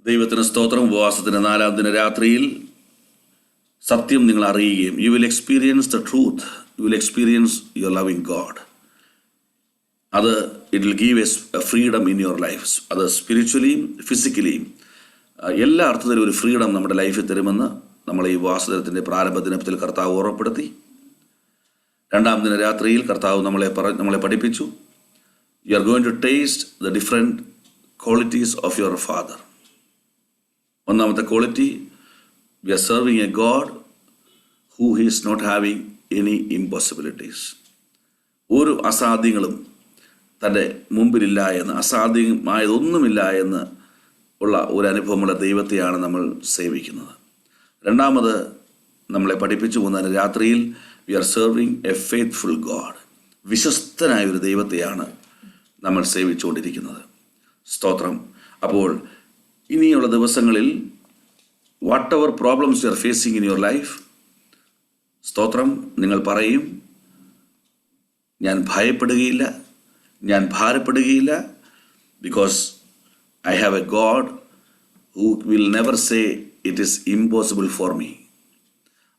ദൈവത്തിന് സ്തോത്രം. ഉപവാസത്തിൻ്റെ 4-ാം ദിന രാത്രിയിൽ സത്യം നിങ്ങൾ അറിയുകയും you will experience the truth, you will experience your loving God. അത് it will give a freedom in your life. അത് സ്പിരിച്വലിയും ഫിസിക്കലിയും എല്ലാ അർത്ഥത്തിലും ഒരു ഫ്രീഡം നമ്മുടെ ലൈഫിൽ തരുമെന്ന് നമ്മൾ ഈ ഉപവാസത്തിൻ്റെ പ്രാരംഭ ദിനത്തിൽ കർത്താവ് ഓർമ്മപ്പെടുത്തി. 2-ാം ദിന രാത്രിയിൽ കർത്താവ് നമ്മളെ പഠിപ്പിച്ചു. You are going to taste the different qualities of your Father. ഒന്നാമത്തെ quality, we are serving a God who is not having any impossibilities. ഒരു അസാധ്യങ്ങളും തൻ്റെ മുമ്പിലില്ല എന്ന്, അസാധ്യമായതൊന്നുമില്ല എന്ന് ഉള്ള ഒരു അനുഭവമുള്ള ദൈവത്തെയാണ് നമ്മൾ സേവിക്കുന്നത്. രണ്ടാമത് നമ്മളെ പഠിപ്പിച്ചു പോകുന്ന രാത്രിയിൽ we are serving a faithful God. വിശ്വസ്തനായ ഒരു ദൈവത്തെയാണ് നമ്മൾ സേവിച്ചുകൊണ്ടിരിക്കുന്നത്. സ്തോത്രം. അപ്പോൾ ഇനിയുള്ള ദിവസങ്ങളിൽ whatever problems you are facing in your life, സ്തോത്രം, നിങ്ങൾ പറയും, ഞാൻ ഭയപ്പെടുകയില്ല, ഞാൻ ഭാരപ്പെടുകയില്ല, because I have a God who will never say it is impossible for me.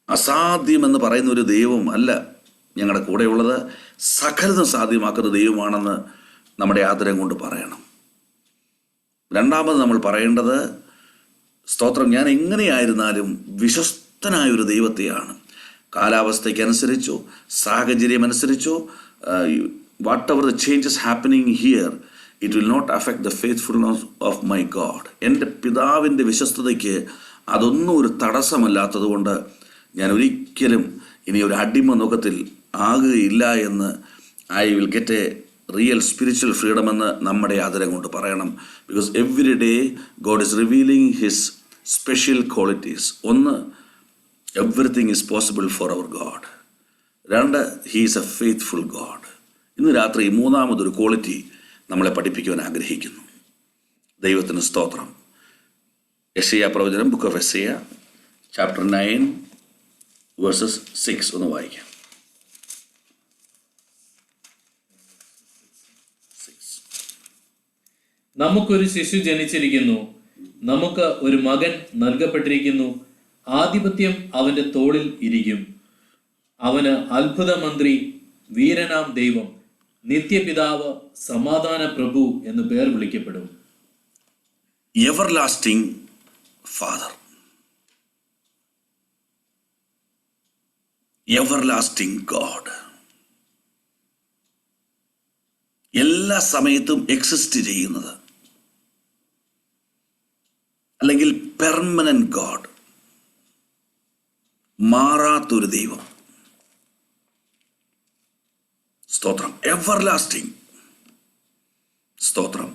അസാധ്യമെന്ന് പറയുന്ന ഒരു ദൈവം അല്ല ഞങ്ങളുടെ കൂടെയുള്ളത്, സകലതും സാധ്യമാക്കുന്ന ദൈവമാണെന്ന് നമ്മുടെ ആദരം കൊണ്ട് പറയണം. രണ്ടാമത് നമ്മൾ പറയേണ്ടത്, സ്തോത്രം, ഞാൻ എങ്ങനെയായിരുന്നാലും വിശ്വസ്തനായൊരു ദൈവത്തെയാണ്. കാലാവസ്ഥയ്ക്കനുസരിച്ചോ സാഹചര്യമനുസരിച്ചോ whatever the changes happening here, it will not affect the faithfulness of my God. എൻ്റെ പിതാവിൻ്റെ വിശ്വസ്തതയ്ക്ക് അതൊന്നും ഒരു തടസ്സമല്ലാത്തത് കൊണ്ട് ഞാൻ ഒരിക്കലും ഇനി ഒരു അടിമ നോക്കത്തിൽ ആകുകയില്ല എന്ന് I will get a real spiritual freedom എന്ന് നമ്മുടെ ആദരം കൊണ്ട് പറയണം. Because every day God is revealing his special qualities. ഒന്ന്, everything is possible for our God. രണ്ട്, he is a faithful God. ഇന്ന് രാത്രി മൂന്നാമതൊരു ക്വാളിറ്റി നമ്മളെ പഠിപ്പിക്കുവാൻ ആഗ്രഹിക്കുന്നു. ദൈവത്തിന് സ്തോത്രം. യെശയ്യാ പ്രവചനം, ബുക്ക് ഓഫ് യെശയ്യാ, ചാപ്റ്റർ 9 വേഴ്സസ് 6 ഒന്ന് വായിക്കാം. നമുക്കൊരു ശിശു ജനിച്ചിരിക്കുന്നു, നമുക്ക് ഒരു മകൻ നൽകപ്പെട്ടിരിക്കുന്നു, ആധിപത്യം അവന്റെ തോളിൽ ഇരിക്കും. അവന് അത്ഭുത മന്ത്രി, വീരനാം ദൈവം, നിത്യപിതാവ്, സമാധാന പ്രഭു എന്ന് പേർ വിളിക്കപ്പെടും. Everlasting father, everlasting God. എല്ലാ സമയത്തും എക്സിസ്റ്റ് ചെയ്യുന്നത്, അല്ലെങ്കിൽ പെർമനന്റ് ഗോഡ്, മാറാത്തൊരു ദൈവം. സ്തോത്രം. എവർലാസ്റ്റിംഗ്. സ്തോത്രം.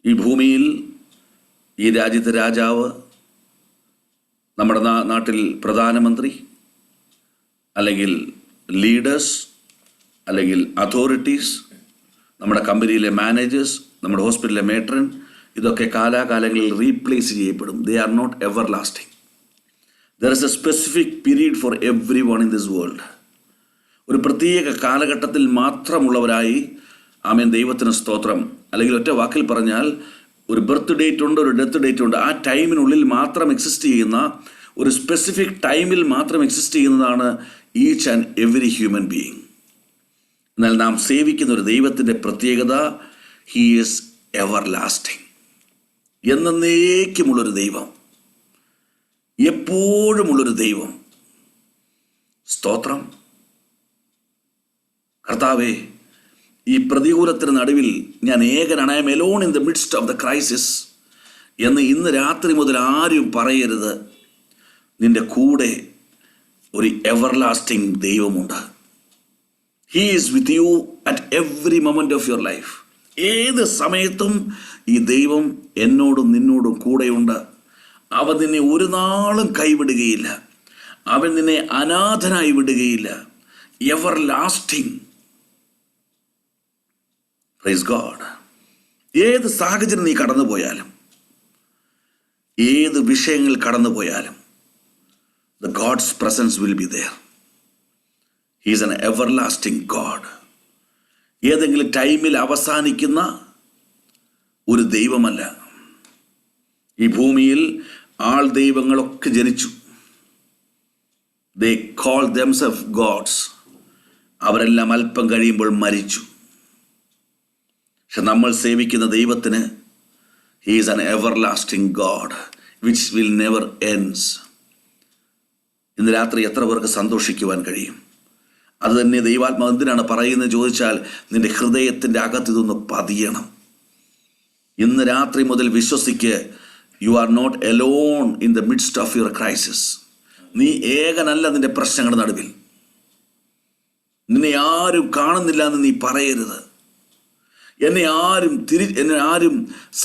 ഈ ഭൂമിയിൽ ഈ രാജ്യത്തെ രാജാവ്, നമ്മുടെ നാട്ടിൽ പ്രധാനമന്ത്രി, അല്ലെങ്കിൽ ലീഡേഴ്സ്, അല്ലെങ്കിൽ അതോറിറ്റീസ്, നമ്മുടെ കമ്പനിയിലെ മാനേജേഴ്സ്, നമ്മുടെ ഹോസ്പിറ്റലിലെ മേട്രൻ, ഇതൊക്കെ കാലാകാലങ്ങളിൽ റീപ്ലേസ് ചെയ്യപ്പെടും. They are not everlasting. There is a specific period for every one in this world. ഒരു പ്രത്യേക കാലഘട്ടത്തിൽ മാത്രമുള്ളവരായി, ആമേൻ, ദൈവത്തിന് സ്തോത്രം. അല്ലെങ്കിൽ ഒറ്റ വാക്കിൽ പറഞ്ഞാൽ, ഒരു ബർത്ത് ഡേറ്റ് ഉണ്ട്, ഒരു ഡെത്ത് ഡേറ്റ് ഉണ്ട്. ആ ടൈമിനുള്ളിൽ മാത്രം എക്സിസ്റ്റ് ചെയ്യുന്ന, ഒരു സ്പെസിഫിക് ടൈമിൽ മാത്രം എക്സിസ്റ്റ് ചെയ്യുന്നതാണ് each and every human being. എന്നാൽ നാം സേവിക്കുന്ന ഒരു ദൈവത്തിൻ്റെ പ്രത്യേകത, ഹീ ഈസ് എവർലാസ്റ്റിംഗ്. എന്നേക്കുമുള്ളൊരു ദൈവം, എപ്പോഴുമുള്ളൊരു ദൈവം. സ്തോത്രം. കർത്താവേ, ഈ പ്രതികൂലത്തിന് നടുവിൽ ഞാൻ ഏകനാണ്, I am alone in the midst of the crisis എന്ന് ഇന്ന് രാത്രി മുതൽ ആരും പറയരുത്. നിന്റെ കൂടെ ഒരു എവർലാസ്റ്റിംഗ് ദൈവമുണ്ട്. He is with you at every moment of your life. ഏത് സമയത്തും ഈ ദൈവം എന്നോടും നിന്നോടും കൂടെയുണ്ട്. അവൻ നിന്നെ ഒരു നാളും കൈവിടുകയില്ല. അവൻ നിന്നെ അനാഥനായി വിടുകയില്ല. എവർലാസ്റ്റിംഗ്. Praise God. ഏത് സാഹചര്യം നീ കടന്നു പോയാലും, ഏത് വിഷയങ്ങൾ കടന്നു പോയാലും, the God's presence will be there. He is an everlasting God. ഏതെങ്കിലും ടൈമിൽ അവസാനിക്കുന്ന ഒരു ദൈവമല്ല. ഈ ഭൂമിയിൽ ആൾ ദൈവങ്ങളൊക്കെ ജനിച്ചു. They call themselves gods. അവരെല്ലാം അല്പം കഴിയുമ്പോൾ മരിച്ചു. പക്ഷെ നമ്മൾ സേവിക്കുന്ന ദൈവത്തിന് He is an everlasting God which will never ends. ഇന്ന് രാത്രി എത്ര പേർക്ക് സന്തോഷിക്കുവാൻ കഴിയും? അത് തന്നെ ദൈവാത്മാവ് എന്തിനാണ് പറയുന്നത് ചോദിച്ചാൽ, നിന്റെ ഹൃദയത്തിൻ്റെ അകത്ത് ഇതൊന്ന് പതിയണം. ഇന്ന് രാത്രി മുതൽ വിശ്വസിക്ക്, you are not alone in the midst of your crisis. നീ ഏകനല്ല നിന്റെ പ്രശ്നങ്ങളുടെ നടുവിൽ. നിന്നെ ആരും കാണുന്നില്ല എന്ന് നീ പറയരുത്. എന്നെ ആരും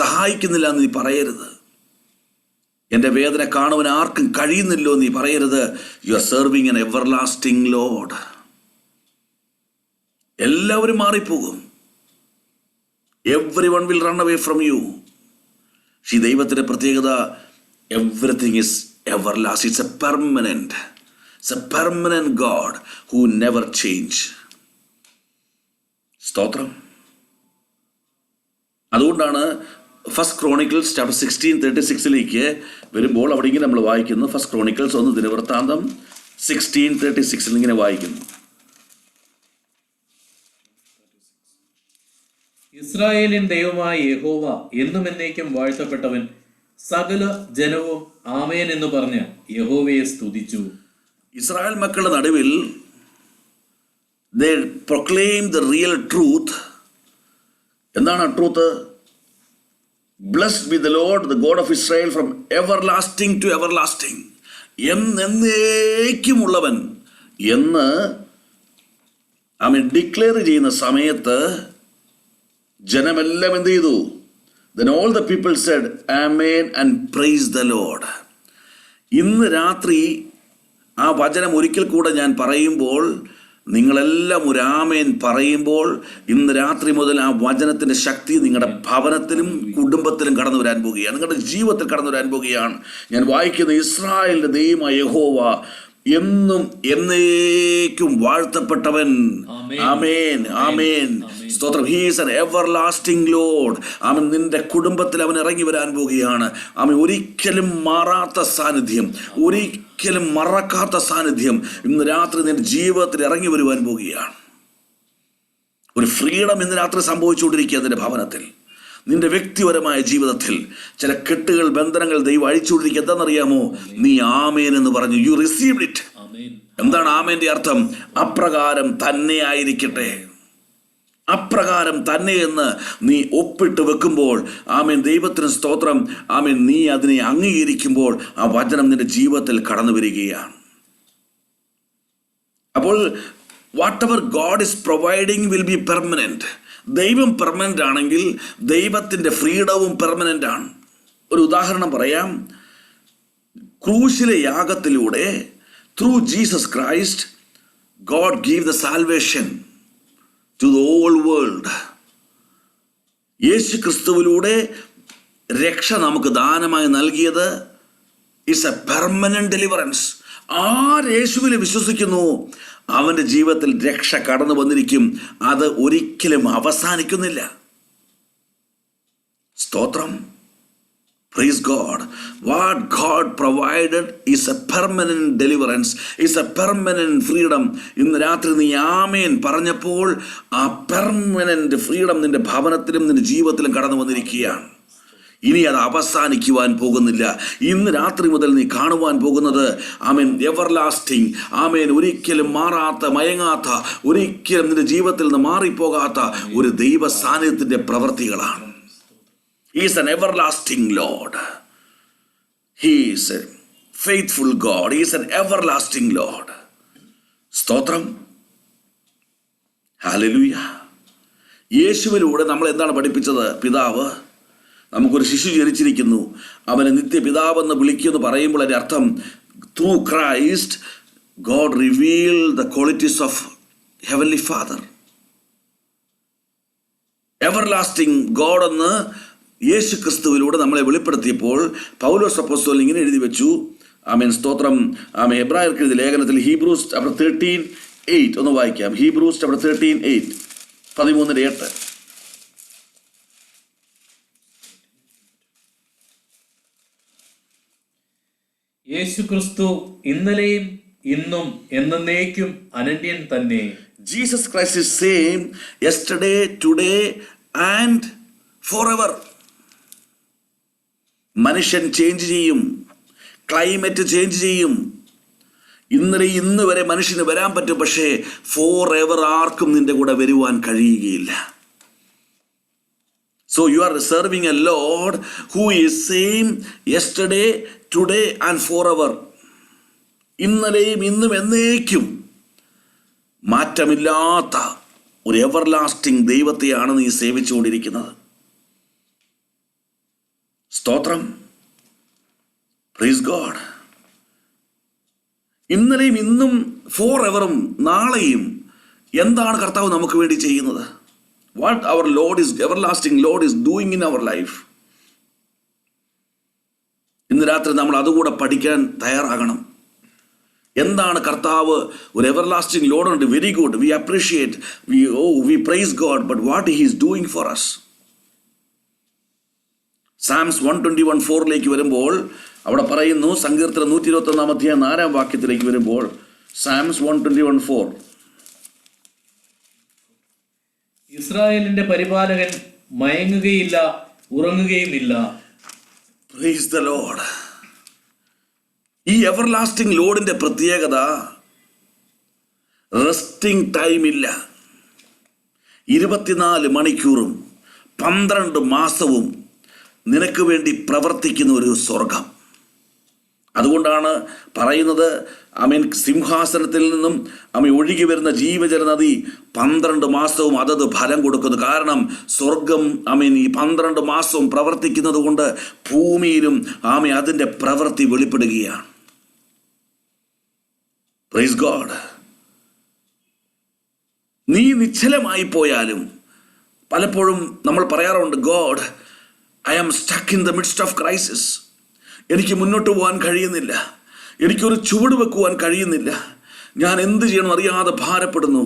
സഹായിക്കുന്നില്ല എന്ന് നീ പറയരുത്. എൻ്റെ വേദന കാണുവാൻ ആർക്കും കഴിയുന്നില്ലോ നീ പറയരുത്. You are serving an everlasting lord. എല്ലാവരും മാറിപ്പോകും. Every one will run away from you. ഈ ദൈവത്തിൻ്റെ പ്രത്യേകത, everything is everlasting. It's a permanent God who never change. സ്തോത്രം. അതുകൊണ്ടാണ് ഫസ്റ്റ് ക്രോണിക്കിൾസ് ചാപ്റ്റർ 16:36 വരുമ്പോൾ അവിടെ ഇങ്ങനെ നമ്മൾ വായിക്കുന്നു. ഫസ്റ്റ് ക്രോണിക്കിൾസ് 1 ദിനവൃത്താന്തം 16:36 ഇങ്ങനെ വായിക്കുന്നു. ഇസ്രായേലിൻ ദൈവമായ യഹോവ എന്നും എന്നേക്കും വാഴ്ത്തപ്പെട്ടവൻ, സകല ജനവും ആമേൻ എന്ന് പറഞ്ഞ് യഹോവയെ സ്തുതിച്ചു. ഇസ്രായേൽ മക്കളുടെ നടുവിൽ they proclaim the real truth. എന്താണ് ആ truth? Blessed be the Lord, the God of Israel, from everlasting to everlasting. എന്നേക്കുമുള്ളവൻ എന്ന് അവൻ ഡിക്ലെയർ ചെയ്യുന്ന സമയത്ത് ജനമെല്ലാം എന്ത് ചെയ്തു? Then all the people said, Amen and praise the Lord. ഇന്ന് രാത്രി ആ വചനം ഒരിക്കൽ കൂടെ ഞാൻ പറയുമ്പോൾ, നിങ്ങളെല്ലാം ഒരു ആമേൻ പറയുമ്പോൾ, ഇന്ന് രാത്രി മുതൽ ആ വചനത്തിൻ്റെ ശക്തി നിങ്ങളുടെ ഭവനത്തിലും കുടുംബത്തിലും കടന്നു വരാൻ പോവുകയാണ്, നിങ്ങളുടെ ജീവിതത്തിൽ കടന്നു വരാൻ പോവുകയാണ്. ഞാൻ വായിക്കുന്ന ഇസ്രായേലിൻ്റെ ദൈവമായ യഹോവ എന്നും എന്നേക്കും വാഴ്ത്തപ്പെട്ടവൻ. ആമേൻ, ആമേൻ, സ്തോത്രം. He is an everlasting Lord. അവൻ നിന്റെ കുടുംബത്തിൽ അവൻ ഇറങ്ങി വരാൻ പോവുകയാണ്. അവൻ ഒരിക്കലും മാറാത്ത സാന്നിധ്യം, ഒരിക്കലും മറക്കാത്ത സാന്നിധ്യം ഇന്ന് രാത്രി നിന്റെ ജീവിതത്തിൽ ഇറങ്ങി വരുവാൻ പോവുകയാണ്. ഒരു ഫ്രീഡം ഇന്ന് രാത്രി സംഭവിച്ചുകൊണ്ടിരിക്കുക നിന്റെ ഭവനത്തിൽ, നിന്റെ വ്യക്തിപരമായ ജീവിതത്തിൽ. ചില കെട്ടുകൾ, ബന്ധനങ്ങൾ ദൈവം അഴിച്ചുകൊണ്ടിരിക്കുക. എന്താണെന്നറിയാമോ? നീ ആമേൻ എന്ന് പറഞ്ഞു. U received it. എന്താണ് ആമേന്റെ അർത്ഥം? അപ്രകാരം തന്നെ ആയിരിക്കട്ടെ. അപ്രകാരം തന്നെ എന്ന് നീ ഒപ്പിട്ട് വെക്കുമ്പോൾ, ആമേൻ, ദൈവത്തിന് സ്തോത്രം, ആമേൻ, നീ അതിനെ അംഗീകരിക്കുമ്പോൾ ആ വചനം നിന്റെ ജീവിതത്തിൽ കടന്നു വരികയാണ്. അപ്പോൾ whatever God is providing will be permanent. ദൈവം പെർമനൻ്റ് ആണെങ്കിൽ ദൈവത്തിൻ്റെ ഫ്രീഡവും പെർമനൻ്റ് ആണ്. ഒരു ഉദാഹരണം പറയാം. ക്രൂശിലെ യാഗത്തിലൂടെ through Jesus Christ God give the salvation to the whole world. യേശു ക്രിസ്തുവിലൂടെ രക്ഷ നമുക്ക് ദാനമായി നൽകിയത് ഇറ്റ്സ് എ പെർമനന്റ് ഡെലിവറൻസ്. ആര് യേശുവിൽ വിശ്വസിക്കുന്നു അവൻ്റെ ജീവിതത്തിൽ രക്ഷ കടന്നു വന്നിരിക്കും. അത് ഒരിക്കലും അവസാനിക്കുന്നില്ല. സ്തോത്രം. Praise God. What God provided is a permanent deliverance, is a permanent freedom. ഇന്ന് രാത്രി നീ ആമേൻ പറഞ്ഞപ്പോൾ ആ പെർമനന്റ് ഫ്രീഡം നിന്റെ ഭവനത്തിലും നിന്റെ ജീവിതത്തിലും കടന്നു വന്നിരിക്കുകയാണ്. ഇനി അത് അവസാനിക്കുവാൻ പോകുന്നില്ല. ഇന്ന് രാത്രി മുതൽ നീ കാണുവാൻ പോകുന്നത് ആമേൻ എവർലാസ്റ്റിംഗ്, ആമേൻ, ഒരിക്കലും മാറാത്ത, മയങ്ങാത്ത, ഒരിക്കലും നിന്റെ ജീവിതത്തിൽ നിന്ന് മാറിപ്പോകാത്ത ഒരു ദൈവ സാന്നിധ്യത്തിൻ്റെ പ്രവൃത്തികളാണ്. He is an everlasting Lord. He is a faithful God. He is an everlasting Lord. സ്തോത്രം. ഹല്ലേലൂയ. യേശുവിലൂടെ നമ്മൾ എന്താണ് പഠിപ്പിച്ചത്? പിതാവ്, നമുക്കൊരു ശിശു ജനിച്ചിരിക്കുന്നു, അവനെ നിത്യപിതാവെന്ന് വിളിക്കുമെന്ന് പറയുമ്പോൾ അതിൻ്റെ അർത്ഥം through Christ God reveal the qualities of heavenly father. Everlasting God എന്ന് യേശു ക്രിസ്തുവിലൂടെ നമ്മളെ വെളിപ്പെടുത്തിയപ്പോൾ പൗലോസ് അപ്പോസ്തലൻ ഇങ്ങനെ എഴുതി വെച്ചു. ആമേൻ, സ്തോത്രം. ആമേൻ. എബ്രായർക്ക് എഴുതിയ ലേഖനത്തിൽ ഹീബ്രൂസ് ചാപ്റ്റർ 13:8 ഒന്ന് വായിക്കാം. Hebrews chapter 13:8, 13:8. യേശുക്രിസ്തു ഇന്നലെയും ഇന്നും എന്നേക്കും അനന്യൻ തന്നെ. Jesus Christ is same yesterday, today and forever. മനുഷ്യൻ ചേഞ്ച് ചെയ്യും, ക്ലൈമറ്റ് ചേഞ്ച് ചെയ്യും. ഇന്നലെ ഇന്ന് വരെ മനുഷ്യന് വരാൻ പറ്റും, പക്ഷേ ഫോർ എവർ ആർക്കും നിന്റെ കൂടെ വരുവാൻ കഴിയുകയില്ല. So you are serving a Lord who is same yesterday, today and forever. ഇന്നലെയും ഇന്നും എന്നേക്കും മാറ്റമില്ലാത്ത ഒരു എവർലാസ്റ്റിംഗ് ദൈവത്തെയാണ് നീ സേവിച്ചുകൊണ്ടിരിക്കുന്നത്. സ്തോത്രം. Praise God. ഇന്നലെയും ഇന്നും ഫോർ എവറും നാളെയും എന്താണ് കർത്താവ് നമുക്ക് വേണ്ടി ചെയ്യുന്നത്? What our Lord is, everlasting Lord is doing in our life. ഇന്ന് രാത്രി നമ്മൾ അതുകൂടെ പഠിക്കാൻ തയ്യാറാകണം. എന്താണ് കർത്താവ്? ഒരു എവർലാസ്റ്റിംഗ് ലോഡ് ഉണ്ട്. Very good, we appreciate, we praise God, but what he is doing for us. Psalms 121:4 വരുമ്പോൾ അവിടെ പറയുന്നു, സങ്കീർത്തനം 121 4 വാക്യത്തിലേക്ക് വരുമ്പോൾ, സാംസ് 121:4, ഇസ്രായേലിന്റെ പരിപാലകൻ മയങ്ങുകയില്ല, ഉറങ്ങുകയുമില്ല. Praise the Lord. ഈ എവർലാസ്റ്റിംഗ് ലോഡിന്റെ പ്രത്യേകത, റെസ്റ്റിംഗ് ടൈം ഇല്ല. 24 മണിക്കൂറും 12 മാസവും നിനക്ക് വേണ്ടി പ്രവർത്തിക്കുന്ന ഒരു സ്വർഗം. അതുകൊണ്ടാണ് പറയുന്നത്, സിംഹാസനത്തിൽ നിന്നും ഒഴുകി വരുന്ന ജീവജല നദി 12 മാസവും അതത് ഫലം കൊടുക്കുന്നു. കാരണം സ്വർഗം ഈ 12 മാസവും പ്രവർത്തിക്കുന്നത് കൊണ്ട് ഭൂമിയിലും അതിൻ്റെ പ്രവൃത്തി വെളിപ്പെടുകയാണ്. Praise God. നീ നിശ്ചലമായി പോയാലും പലപ്പോഴും നമ്മൾ പറയാറുണ്ട്, God, I am stuck in the midst of crisis. എനിക്ക് മുന്നോട്ട് പോകാൻ കഴിയുന്നില്ല, എനിക്കൊരു ചുവട് വെക്കുവാൻ കഴിയുന്നില്ല, ഞാൻ എന്ത് ചെയ്യണം അറിയാതെ ഭാരപ്പെടുന്നു.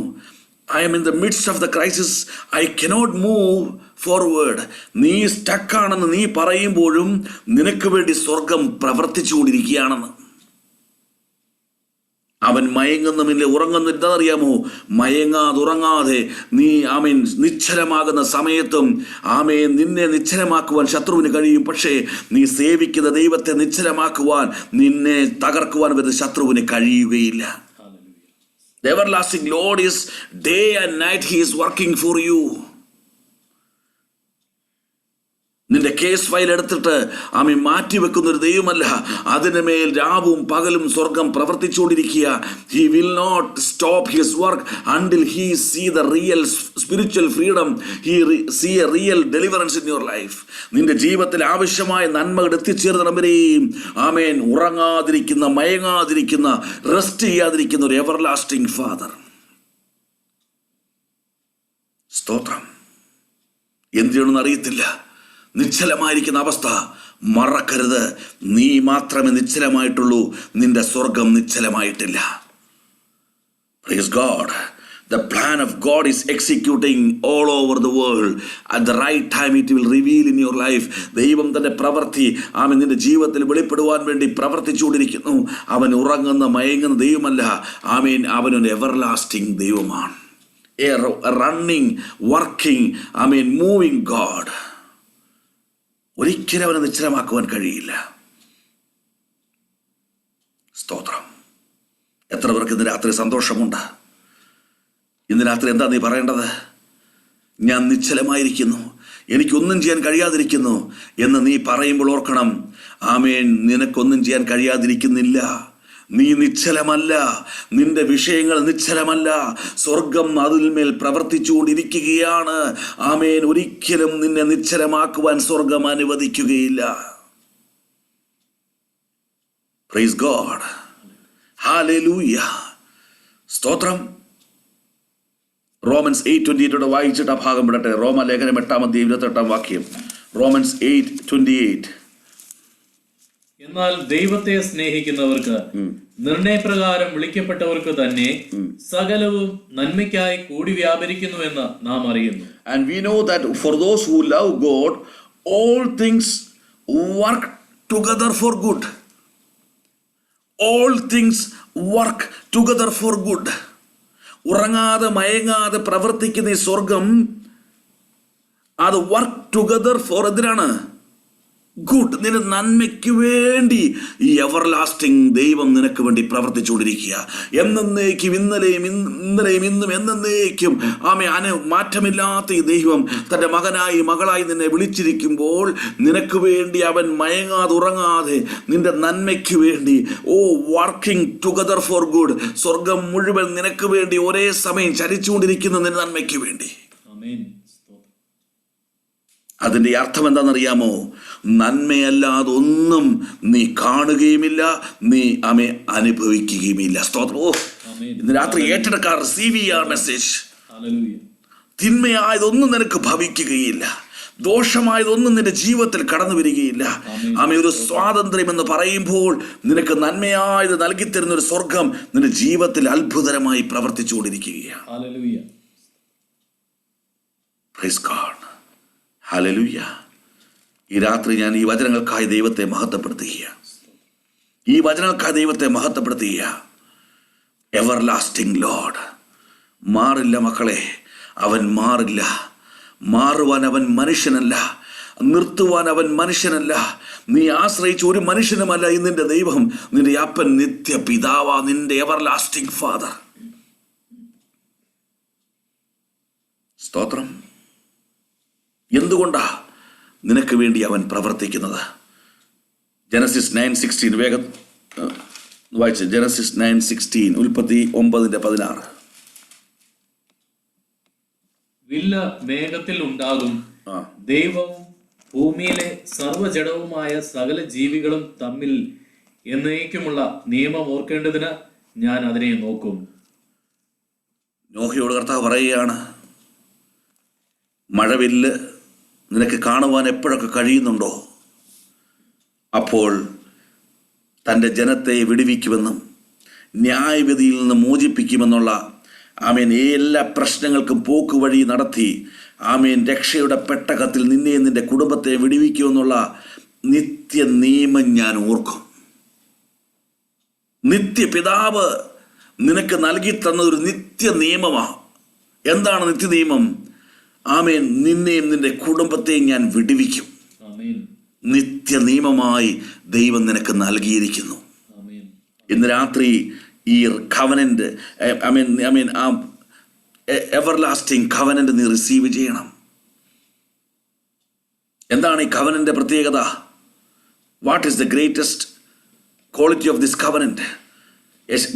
I am in the midst of the crisis, I cannot move forward. നീ സ്റ്റക്കാണെന്ന് നീ പറയുമ്പോഴും നിനക്ക് വേണ്ടി സ്വർഗം പ്രവർത്തിച്ചുകൊണ്ടിരിക്കുകയാണെന്ന്. അവൻ മയങ്ങുന്നുമില്ല, ഉറങ്ങുന്നില്ല. അറിയാമോ? മയങ്ങാതുറങ്ങാതെ നീ നിശ്ചലമാകുന്ന സമയത്തും നിന്നെ നിശ്ചലമാക്കുവാൻ ശത്രുവിന് കഴിയും. പക്ഷേ നീ സേവിക്കുന്ന ദൈവത്തെ നിശ്ചലമാക്കുവാൻ, നിന്നെ തകർക്കുവാൻ വരുന്ന ശത്രുവിന് കഴിയുകയില്ല. The everlasting Lord is day and night, he is working for you. നിന്റെ കേസ് ഫയൽ എടുത്തിട്ട് മാറ്റിവെക്കുന്ന ഒരു ദൈവമല്ല. അതിന് മേൽ രാവും പകലും സ്വർഗം പ്രവർത്തിച്ചുകൊണ്ടിരിക്കുക. He will not stop his work until he see the real spiritual freedom. He see a real deliverance in your life. നിന്റെ ജീവിതത്തിൽ ആവശ്യമായ നന്മകൾ എത്തിച്ചേർന്നവരെയും ഉറങ്ങാതിരിക്കുന്ന, മയങ്ങാതിരിക്കുന്ന, റെസ്റ്റ് ചെയ്യാതിരിക്കുന്ന ഒരു എവർലാസ്റ്റിംഗ് ഫാദർ. സ്തോത്രം. എന്ത് ചെയ്യണമെന്ന് അറിയത്തില്ല, നിശ്ചലമായിരിക്കുന്ന അവസ്ഥ മറക്കരുത്. നീ മാത്രമേ നിശ്ചലമായിട്ടുള്ളൂ, നിന്റെ സ്വർഗം നിശ്ചലമായിട്ടില്ല. Praise God. The plan of God is executing all over the world. At the right time it will reveal in your life. ദൈവം തന്റെ പ്രവൃത്തി നിന്റെ ജീവിതത്തിൽ വെളിപ്പെടുവാൻ വേണ്ടി പ്രവർത്തിച്ചുകൊണ്ടിരിക്കുന്നു. അവൻ ഉറങ്ങുന്ന മയങ്ങുന്ന ദൈവമല്ല. അവനൊരു എവർലാസ്റ്റിംഗ് ദൈവമാണ്. A running, working, moving God. ഒരിക്കലും അവനെ നിശ്ചലമാക്കുവാൻ കഴിയില്ല. സ്തോത്രം. എത്ര പേർക്ക് ഇന്ന് രാത്രി സന്തോഷമുണ്ട്? ഇന്ന് രാത്രി എന്താ നീ പറയേണ്ടത്? ഞാൻ നിശ്ചലമായിരിക്കുന്നു, എനിക്കൊന്നും ചെയ്യാൻ കഴിയാതിരിക്കുന്നു എന്ന് നീ പറയുമ്പോൾ ഓർക്കണം, നിനക്കൊന്നും ചെയ്യാൻ കഴിയാതിരിക്കുന്നില്ല. നീ നിശ്ചലമല്ല, നിന്റെ വിഷയങ്ങൾ നിശ്ചലമല്ല. സ്വർഗം അതിന്മേൽ പ്രവർത്തിച്ചുകൊണ്ടിരിക്കുകയാണ്. ഒരിക്കലും നിന്നെ നിശ്ചലമാക്കുവാൻ സ്വർഗം അനുവദിക്കുകയില്ല. Praise God. ഹല്ലേലൂയ. സ്തോത്രം. റോമൻസ് 8:28 വായിച്ചിട്ട് ആ ഭാഗം വിടട്ടെ. റോമലേഖനം 8:28 റോമൻസ് 8:28. എന്നാൽ ദൈവത്തെ സ്നേഹിക്കുന്നവർക്ക്, നിർണയപ്രകാരം വിളിക്കപ്പെട്ടവർക്ക് തന്നെ സകലവും നന്മയ്ക്കായി കൂടി വ്യാപരിക്കുന്നുവെന്ന് നാം അറിയുന്നു. And we know that for those who love God, all things work together for good. all things work together for good. ഉറങ്ങാതെ മയങ്ങാതെ പ്രവർത്തിക്കുന്ന ഈ സ്വർഗം അത് വർക്ക് ടുഗദർ ഫോർ എന്തിനാണ്? ഗുഡ്. നിന്റെ നന്മയ്ക്ക് വേണ്ടി ഈ എവർ ലാസ്റ്റിംഗ് ദൈവം നിനക്ക് വേണ്ടി പ്രവർത്തിച്ചുകൊണ്ടിരിക്കുക. എന്നേക്കും ഇന്നലെയും ഇന്നും എന്നേക്കും മാറ്റമില്ലാത്ത ഈ ദൈവം തൻ്റെ മകനായി മകളായി നിന്നെ വിളിച്ചിരിക്കുമ്പോൾ നിനക്ക് വേണ്ടി അവൻ മയങ്ങാതെ ഉറങ്ങാതെ നിന്റെ നന്മയ്ക്ക് വേണ്ടി വർക്കിംഗ് ടുഗദർ ഫോർ ഗുഡ്. സ്വർഗം മുഴുവൻ നിനക്ക് വേണ്ടി ഒരേ സമയം ചലിച്ചുകൊണ്ടിരിക്കുന്ന നിന്റെ നന്മയ്ക്ക് വേണ്ടി. അതിൻ്റെ അർത്ഥം എന്താണെന്നറിയാമോ? നന്മയല്ലാതെ ഒന്നും നീ കാണുകയുമില്ല, നീ അനുഭവിക്കുകയുമില്ല. സ്തോത്രം. ഇന്ന് രാത്രി ഏറ്റെടുക്കാൻ റിസീവ് ചെയ്യാൻ മെസ്സേജ്. തിന്മയായതൊന്നും നിനക്ക് ഭവിക്കുകയില്ല, ദോഷമായതൊന്നും നിന്റെ ജീവിതത്തിൽ കടന്നു വരികയില്ല. ഒരു സ്വാതന്ത്ര്യം എന്ന് പറയുമ്പോൾ നിനക്ക് നന്മയായത് നൽകിത്തരുന്ന ഒരു സ്വർഗം നിന്റെ ജീവിതത്തിൽ അത്ഭുതകരമായി പ്രവർത്തിച്ചുകൊണ്ടിരിക്കുകയാണ്. Price God. ഹല്ലേലൂയ. ഈ രാത്രി ഞാൻ ഈ വചനങ്ങൾക്കായി ദൈവത്തെ മഹത്വപ്പെടുത്തുക. എവർ ലാസ്റ്റിംഗ് ലോർഡ് മാറില്ല മക്കളെ. അവൻ മാറില്ല. മാറുവാൻ അവൻ മനുഷ്യനല്ല, നിർത്തുവാൻ അവൻ മനുഷ്യനല്ല. നീ ആശ്രയിച്ച ഒരു മനുഷ്യനുമല്ല ഈ നിന്റെ ദൈവം. നിന്റെ അപ്പൻ നിത്യ പിതാവാ, നിന്റെ എവർ ലാസ്റ്റിംഗ് ഫാദർ. സ്തോത്രം. എന്തുകൊണ്ടാ നിനക്ക് വേണ്ടി അവൻ പ്രവർത്തിക്കുന്നത്? ജനസിസ് 9:16 വേഗം വായിച്ച്. ജനസിസ് 9:16, ഉൽപ്പത്തി 9:16. വില്ല മേഘത്തിൽ ഉണ്ടാകും, ദൈവവും ഭൂമിയിലെ സർവ്വജഡവുമായ സകല ജീവികളും തമ്മിൽ എന്നേക്കുമുള്ള നിയമം ഓർക്കേണ്ടതിന് ഞാൻ അതിനെ നോക്കും. നോഹയോട് കർത്താവ് പറയുകയാണ്, മഴവില്ല് നിനക്ക് കാണുവാൻ എപ്പോഴൊക്കെ കഴിയുന്നുണ്ടോ അപ്പോൾ തൻ്റെ ജനത്തെ വിടുവിക്കുമെന്നും ന്യായവിധിയിൽ നിന്ന് മോചിപ്പിക്കുമെന്നുള്ള എല്ലാ പ്രശ്നങ്ങൾക്കും പോക്കുവഴി നടത്തി രക്ഷയുടെ പെട്ടകത്തിൽ നിന്നെയും നിന്റെ കുടുംബത്തെ വിടുവിക്കുമെന്നുള്ള നിത്യ നിയമം ഞാൻ ഓർക്കും. നിത്യപിതാവ് നിനക്ക് നൽകി തന്നതൊരു നിത്യ നിയമമാണ്. എന്താണ് നിത്യ നിയമം? നിന്നെയും നിന്റെ കുടുംബത്തെയും ഞാൻ വിടുവിക്കും. നിത്യ നിയമമായി ദൈവം നിനക്ക് നൽകിയിരിക്കുന്നു. ഇന്ന് രാത്രി ഈ കവനന്റ് എവർ ലാസ്റ്റിംഗ് കവനന്റ് നീ റിസീവ് ചെയ്യണം. എന്താണ് ഈ കവനന്റെ പ്രത്യേകത? What is the greatest quality of this covenant?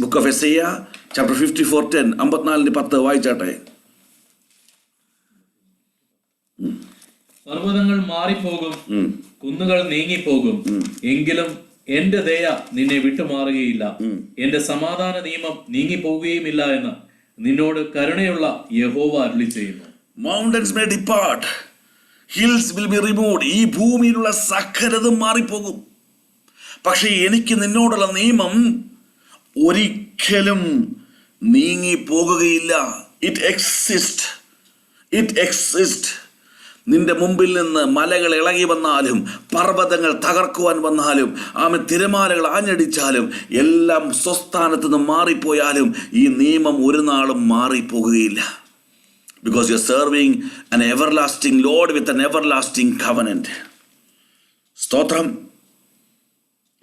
Book of യെശയ്യാ ചാപ്റ്റർ 54:10, 54:10 വായിച്ചാട്ടെ. പർവ്വതങ്ങൾ മാറിപ്പോകും, കുന്നുകൾ നീങ്ങിപ്പോകും, എങ്കിലും എന്റെ ദയ നിന്നെ വിട്ടുമാറുകയില്ല, എന്റെ സമാധാന നിയമം നീങ്ങിപ്പോകുകയുമില്ല എന്ന് നിന്നോട് കരുണയുള്ള യഹോവ അരുളിച്ചെയ്യുന്നു. Mountains may depart, hills will be removed. ഈ ഭൂമിയിലുള്ള സകലതും മാറിപ്പോകും, പക്ഷെ എനിക്ക് നിന്നോടുള്ള നിയമം ഒരിക്കലും നീങ്ങിപ്പോകുകയില്ല. It exists. നിന്റെ മുമ്പിൽ നിന്ന് മലകൾ ഇളകി വന്നാലും, പർവ്വതങ്ങൾ തകർക്കുവാൻ വന്നാലും, തിരമാലകൾ ആഞ്ഞടിച്ചാലും, എല്ലാം സ്വസ്ഥാനത്ത് നിന്ന് മാറിപ്പോയാലും ഈ നിയമം ഒരു നാളും മാറിപ്പോകുകയില്ല. Because you are serving an everlasting Lord with an everlasting covenant. സ്തോത്രം.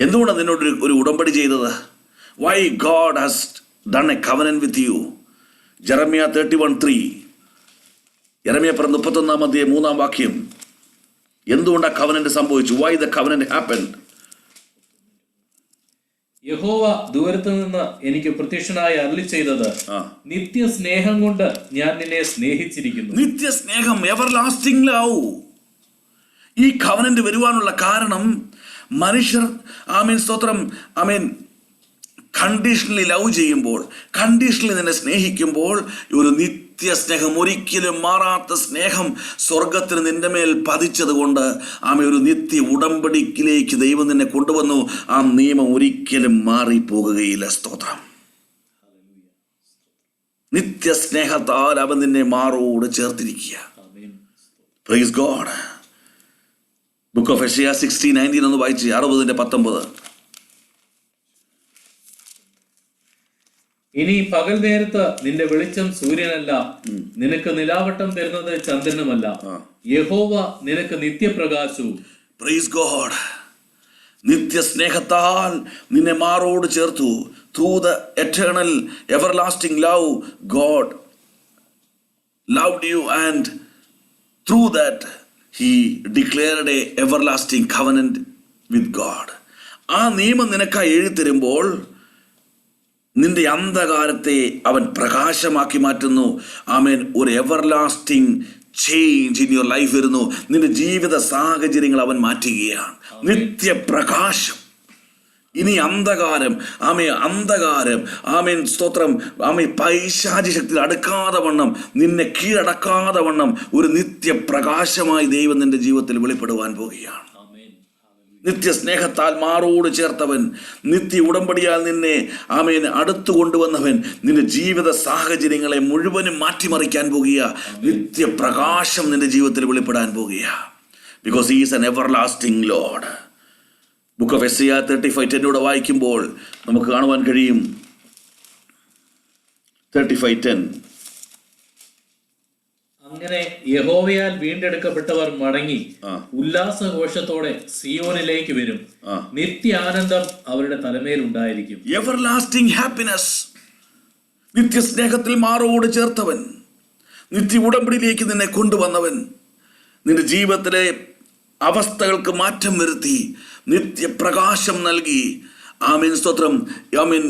എന്തുകൊണ്ടാണ് നിന്നോട് ഒരു ഉടമ്പടി ചെയ്തത്? Why God has done a covenant with you? Jeremiah 31:3, യെരമ്യാ 31:3 എന്തുകൊണ്ടാണ് കവനന്റ് സംഭവിച്ചു? Why the covenant happened? യഹോവ ദൂരത്ത് നിന്ന് എനിക്ക് പ്രത്യക്ഷനായി അരുളിച്ചെയ്തത്, നിത്യ സ്നേഹം കൊണ്ട് ഞാൻ നിന്നെ സ്നേഹിച്ചിരിക്കുന്നു. നിത്യ സ്നേഹം, എവർലാസ്റ്റിംഗ് ലവ്. ഈ കവനന്റ് വരുവാനുള്ള കാരണം മനുഷ്യർ സ്തോത്രം കണ്ടീഷണലി ലവ് ചെയ്യുമ്പോൾ, കണ്ടീഷണലി നിന്നെ സ്നേഹിക്കുമ്പോൾ, ഒരു നിത്യ സ്നേഹം, ഒരിക്കലും മാറാത്ത സ്നേഹം സ്വർഗത്തിന് നിന്റെ മേൽ പതിച്ചത് കൊണ്ട് ഒരു നിത്യ ഉടമ്പടിക്കിലേക്ക് ദൈവം നിന്നെ കൊണ്ടുവന്നു. ആ നിയമം ഒരിക്കലും മാറിപ്പോകുകയില്ല. സ്തോത്രം. നിത്യ സ്നേഹത്താൽ അവൻ നിന്നെ മാറോട് ചേർത്തിരിക്കുക. Praise God. ബുക്ക് ഓഫ് യെശയ്യാ 60:19 ഒന്ന് വായിച്ച്. 60:19. ഇനി പകൽ നേരത്ത് നിന്റെ വെളിച്ചം സൂര്യനല്ല, നിനക്ക് നിലാവട്ടം തരുന്നത് ചന്ദ്രനുമല്ല, യഹോവ നിനക്ക് നിത്യപ്രകാശവും. Praise God. നിത്യസ്നേഹത്താൽ നിന്നെ മാറോട് ചേർത്തു. Through the eternal everlasting love God loved you, and through that he declared a everlasting covenant with God. ആ നിയമം നിനക്കായി എഴുതി തരുമ്പോൾ നിന്റെ അന്ധകാരത്തെ അവൻ പ്രകാശമാക്കി മാറ്റുന്നു. ആമേൻ. ഒരു everlasting change in your life വരുന്നു. നിന്റെ ജീവിത സാഹചര്യങ്ങൾ അവൻ മാറ്റുകയാണ്. നിത്യപ്രകാശം. ഇനി അന്ധകാരം, അന്ധകാരം, ആമേൻ, സ്തോത്രം, ആമേൻ, പൈശാചി ശക്തി അടുക്കാതെ വണ്ണം, നിന്നെ കീഴടക്കാതെ വണ്ണം ഒരു നിത്യപ്രകാശമായി ദൈവം നിന്റെ ജീവിതത്തിൽ വെളിപ്പെടുവാൻ പോവുകയാണ്. നിത്യസ്നേഹത്താൽ മാറോട് ചേർത്തവൻ, നിത്യ ഉടമ്പടിയാൽ നിന്നെ ആമേൻ അടുത്തു കൊണ്ടുവന്നവൻ നിന്റെ ജീവിത സാഹചര്യങ്ങളെ മുഴുവനും മാറ്റിമറിക്കാൻ പോകുക. നിത്യപ്രകാശം നിന്റെ ജീവിതത്തിൽ വെളിപ്പെടാൻ പോകുക. Because he is an everlasting Lord. Book of SI 35:10 വായിക്കുമ്പോൾ നമുക്ക് കാണുവാൻ കഴിയും. 35:10. അങ്ങനെ യഹോവയാൽ വീണ്ടെടുക്കപ്പെട്ടവർ മടങ്ങി ഉല്ലാസഘോഷത്തോടെ സിയോനിലേക്ക് വരും. നിത്യാനന്ദം അവരുടെ തലമേൽ ഉണ്ടായിരിക്കും. Everlasting happiness. നിത്യസ്നേഹത്തിൽ മാറോട് ചേർത്തവൻ, നിത്യ ഉടമ്പടിയിലേക്ക് നിന്നെ കൊണ്ടുവന്നവൻ, നിന്റെ ജീവിതത്തിലെ അവസ്ഥകൾക്ക് മാറ്റം വരുത്തി നിത്യപ്രകാശം നൽകി. ആമേൻ, സ്തോത്രം. ആമേൻ.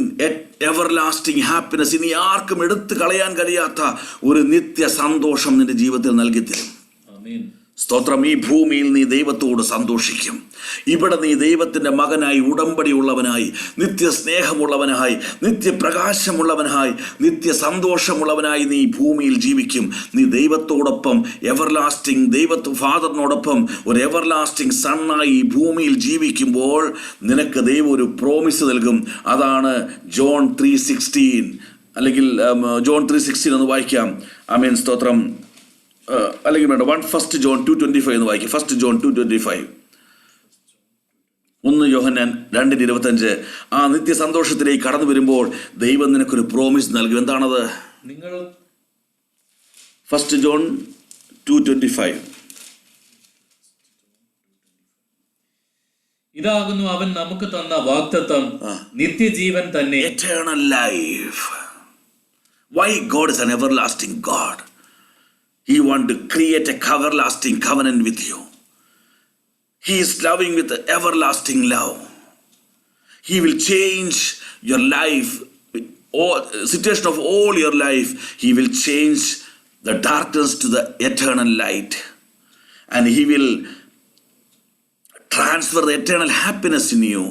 Everlasting happiness. ഇനി ആർക്കും എടുത്തു കളയാൻ കഴിയാത്ത ഒരു നിത്യ സന്തോഷം നിന്റെ ജീവിതത്തിൽ നൽകി തരും. സ്തോത്രം. ഈ ഭൂമിയിൽ നീ ദൈവത്തോട് സന്തോഷിക്കും. ഇവിടെ നീ ദൈവത്തിൻ്റെ മകനായി, ഉടമ്പടി ഉള്ളവനായി, നിത്യസ്നേഹമുള്ളവനായി, നിത്യപ്രകാശമുള്ളവനായി, നിത്യസന്തോഷമുള്ളവനായി നീ ഭൂമിയിൽ ജീവിക്കും. നീ ദൈവത്തോടൊപ്പം എവർലാസ്റ്റിംഗ് ഫാദറിനോടൊപ്പം ഒരു എവർലാസ്റ്റിംഗ് സണ്ണായി ഈ ഭൂമിയിൽ ജീവിക്കുമ്പോൾ നിനക്ക് ദൈവം ഒരു പ്രോമിസ് നൽകും. അതാണ് ജോൺ 3:16, അല്ലെങ്കിൽ ജോൺ 3:16 എന്ന് വായിക്കാം. ആമേൻ, സ്തോത്രം. അല്ലെങ്കിൽ വേണ്ട, 1 John 2:25 എന്ന് വായിക്കും. 1 John 2:25. 1 യോഹന്നാൻ 2:25. ആ നിത്യ സന്തോഷത്തിലേക്ക് കടന്നു വരുമ്പോൾ ദൈവം നിനക്കൊരു പ്രോമിസ് നൽകും. എന്താണത്? നിങ്ങൾ 1 John 2:25. ഇതാകുന്നു അവൻ നമുക്ക് തന്ന വാഗ്ദത്തം, നിത്യജീവൻ തന്നെ. Eternal life. Why God is an everlasting God? He wants to create a everlasting covenant with you. He is loving with everlasting love. He will change your life, situation of all your life. He will change the darkness to the eternal light, and he will transfer the eternal happiness in you.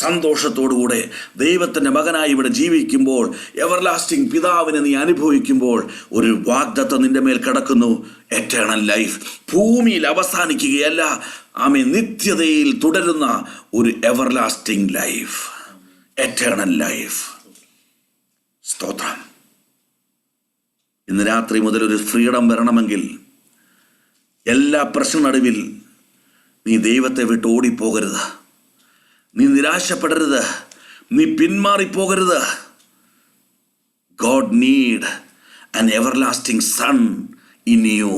സന്തോഷത്തോടുകൂടെ ദൈവത്തിൻ്റെ മകനായി ഇവിടെ ജീവിക്കുമ്പോൾ, everlasting പിതാവിനെ നീ അനുഭവിക്കുമ്പോൾ ഒരു വാഗ്ദത്തം നിന്റെ മേൽ കിടക്കുന്നു. Eternal life. ഭൂമിയിൽ അവസാനിക്കുകയല്ല, ആമേൻ, നിത്യതയിൽ തുടരുന്ന ഒരു എവർലാസ്റ്റിംഗ് ലൈഫ്, എറ്റേണൽ ലൈഫ്. സ്തോത്രം. ഇന്ന് രാത്രി മുതൽ ഒരു ഫ്രീഡം വരണമെങ്കിൽ, എല്ലാ പ്രശ്ന നടുവിൽ നീ ദൈവത്തെ വിട്ട് ഓടിപ്പോകരുത്. നീ നിരാശപ്പെടരുത്. നീ പിന്മാറിപ്പോകരുത്. God need an everlasting son in you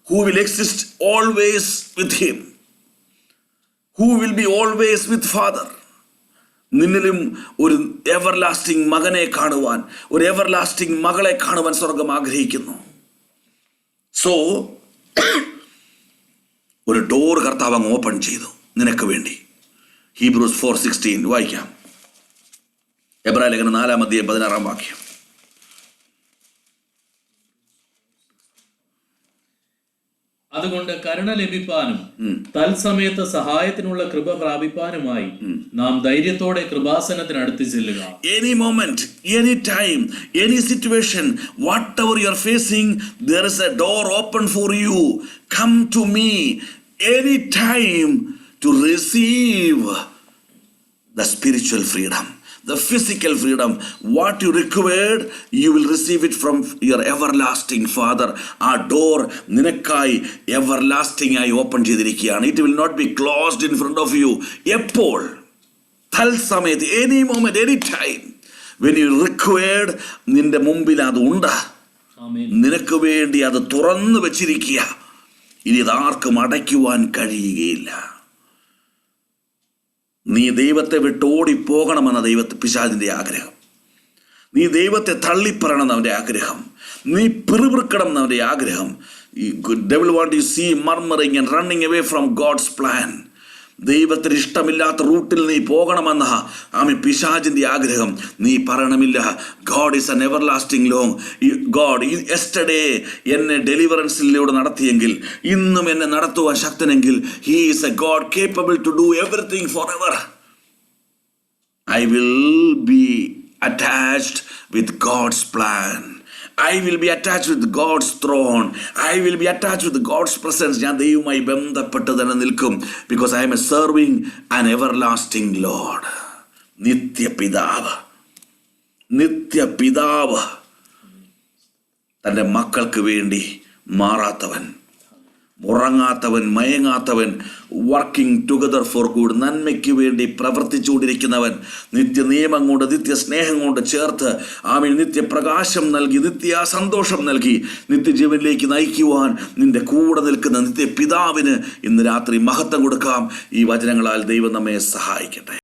who will exist always with him, who will be always with Father. നിന്നിലും ഒരു എവർലാസ്റ്റിംഗ് മകനെ കാണുവാൻ, ഒരു എവർലാസ്റ്റിംഗ് മകളെ കാണുവാൻ സ്വർഗം ആഗ്രഹിക്കുന്നു. സോ ഒരു ഡോർ കർത്താവ് അങ്ങ് ഓപ്പൺ ചെയ്തു നിനക്ക് വേണ്ടി. ഹീബ്രൂസ് 4:16 വായിക്കാം. എബ്രായ ലേഖനം 4:16. അതുകൊണ്ട് കരുണ ലഭിപ്പാനും തത്സമയത്ത് സഹായത്തിനുള്ള കൃപ പ്രാപിപ്പാനുമായി നാം ധൈര്യത്തോടെ കൃപാസനത്തിനടുത്ത് ചെല്ലുക. Any moment, any time, any situation, whatever you are facing, there is a door open for you. Come to me any time to receive the spiritual freedom, the physical freedom. What you required, you will receive it from your everlasting Father. ആ door നിനക്കായി everlasting ആയി open ചെയ്തിരിക്കുകയാണ്. It will not be closed in front of you. എപ്പോൾ? തൽസമയത്ത്, any moment, any time, when you required, നിന്റെ മുമ്പിൽ അത് ഉണ്ട്. ആമേൻ. നിനക്ക് വേണ്ടി അത് തുറന്നു വെച്ചിരിക്കുക. ഇനി ഇതാർക്കും അടയ്ക്കുവാൻ കഴിയുകയില്ല. നീ ദൈവത്തെ വിട്ട് ഓടിപ്പോകണമെന്ന പിശാചിന്റെ ആഗ്രഹം. നീ ദൈവത്തെ തള്ളിപ്പറയണം എന്നവൻ്റെ ആഗ്രഹം. നീ പിറുപിറുക്കണം എന്നവൻ്റെ ആഗ്രഹം. Devil want you see murmuring and running away from God's plan. ദൈവത്തിന് ഇഷ്ടമില്ലാത്ത റൂട്ടിൽ നീ പോകണമെന്ന പിശാചിന്റെ ആഗ്രഹം. നീ പറയണമില്ല, God is an everlasting long God. Yesterday എന്നെ ഡെലിവറൻസിലൂടെ നടത്തിയെങ്കിൽ ഇന്നും എന്നെ നടത്തുവാൻ ശക്തനെങ്കിൽ he is a God capable to do everything for ever. I will be attached with God's plan. I will be attached with God's throne. I will be attached with God's presence. ഞാൻ ദൈവവുമായി ബന്ധപ്പെട്ട് തന്നെ നിൽക്കും. Because I am serving an everlasting Lord. നിത്യപിതാവ് തൻ്റെ മക്കൾക്ക് വേണ്ടി മാറാത്തവൻ, ഉറങ്ങാത്തവൻ, മയങ്ങാത്തവൻ, working together for good, നന്മയ്ക്ക് വേണ്ടി പ്രവർത്തിച്ചുകൊണ്ടിരിക്കുന്നവൻ, നിത്യ നിയമം കൊണ്ട് നിത്യ സ്നേഹം കൊണ്ട് ചേർത്ത് നിത്യപ്രകാശം നൽകി, നിത്യ സന്തോഷം നൽകി, നിത്യജീവനിലേക്ക് നയിക്കുവാൻ നിന്റെ കൂടെ നിൽക്കുന്ന നിത്യ പിതാവിന് ഇന്ന് രാത്രി മഹത്വം കൊടുക്കാം. ഈ വചനങ്ങളാൽ ദൈവം നമ്മെ സഹായിക്കട്ടെ.